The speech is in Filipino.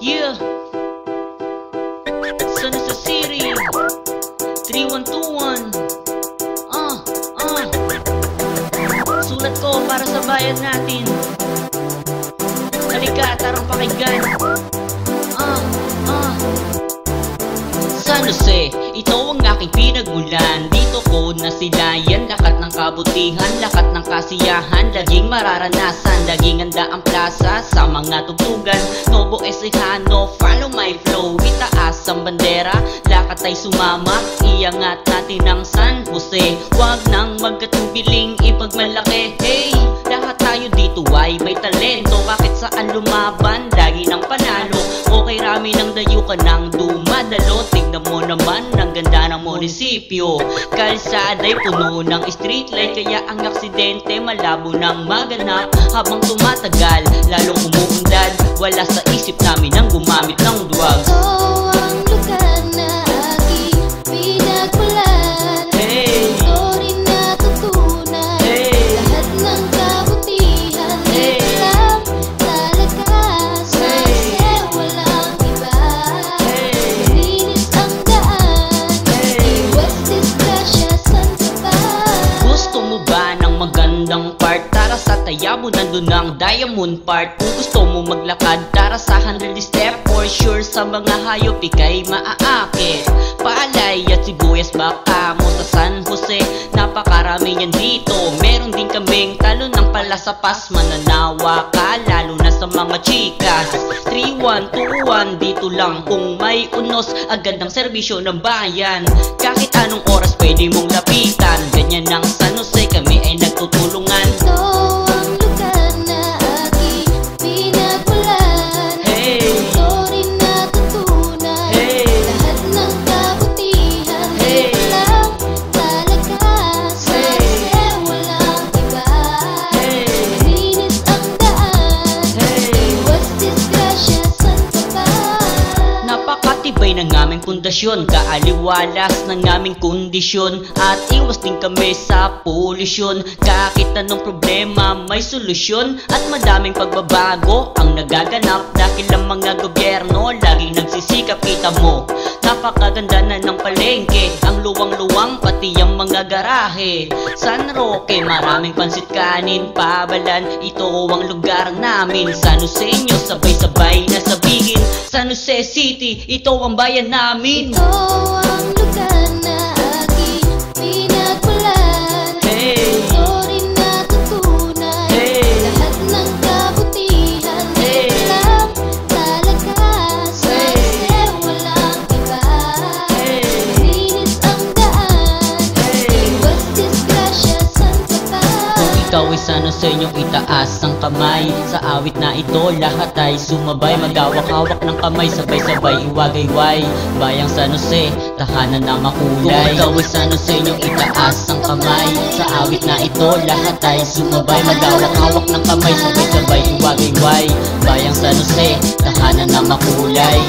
Yeah, San Jose City 3121. Sulat ko para sa bayan natin. Halika, tarang pakinggan. San Jose, ito ang aking pinagmulan. Dito ko nasilayan lahat ng kabutihan, lahat ng kasiyahan, laging mararanasan, laging handa ang plaza sa mga tugtugan. Novo Ecijano, follow my flow, itaas ang bandera, lakat ay sumama, iangat natin ang San Jose. Huwag nang magkatubiling, ipagmalaki, hey! Lahat tayo dito ay may talento, kahit saan lumaban, lagi ng panalo. Okay, rami ng dayo ka ng dumadalo. Tignan mo naman ang ganda ng munisipyo. Kalsada'y puno ng street light, kaya ang aksidente malabo nang maganap. Habang tumatagal, lalong umuunlad, wala sa isip namin ang gumamit ng drugs. Ito ang lugar na aking pinagmulan. Hey! Ito rin natutunan. Hey! Lahat ng kabutihan, Hey! ito lang talaga. Sa Hey! walang iba. Hey! Malinis ang daan. Hey! Iwas disgrasya, san ka ba? Gusto mo ba ng magandang part? Tara sa Tayabo, nandun ang Diamond Park. Kung gusto mo maglakad, tara sa 100 step. For sure sa mga hayop, ika'y maaakit. Palay at sibuyas, baka mo sa San Jose, napakarami yan dito. Meron din kaming talo ng palasapas, mananawa ka, lalo na sa mga chikas. 3121, dito lang kung may unos, agad ng serbisyo ng bayan. Kahit anong oras pwede mong lapitan, ganyan ang San Jose, kami ay nagtutulungan. Ito ang lugar na aking pinagmulan. Hey! Ito rin natutunan. Hey! Lahat ng kabutihan, Hey! ito lang talaga. Sa Hey! walang iba. Hey! Malinis ang daan. Hey! Iwas disgrasya, san ka ba? Napakatibay ng aming pundasyon, kaaliwalas ng aming kondisyon, at iwas din kami sa polusyon. Kahit anong problema may solusyon, at madaming pagbabago ang nagaganap dahil ang mga gobyerno laging nagsisikap. Kita mo, napakaganda na ng palengke, ang luwang-luwang pati ang mga garahe. San Roque, maraming pansit kanin, pabalan, ito ang lugar namin. San Joseño, sabay-sabay na sabihin, San Jose City, ito ang bayan namin. Ito ang lugar na aking pinagmulan. Hey! Ito rin natutunan. Hey! Lahat ng kabutihan, Hey! ito lang talaga. Sa Hey! walang iba. Hey! Malinis ang daan. Hey! Iwas disgrasya, san ka ba? Kung ikaw ay San Joseño, itaas ang kamay. Sa awit na ito, lahat ay sumabay. Magawak-hawak ng kamay, sabay-sabay iwagayway. Bayang San Jose, tahanan na makulay. Kung ikaw ay San Joseño, itaas ang kamay. Sa awit na ito, lahat ay sumabay. Magawak-hawak ng kamay, sabay-sabay iwagayway. Bayang San Jose, tahanan na makulay.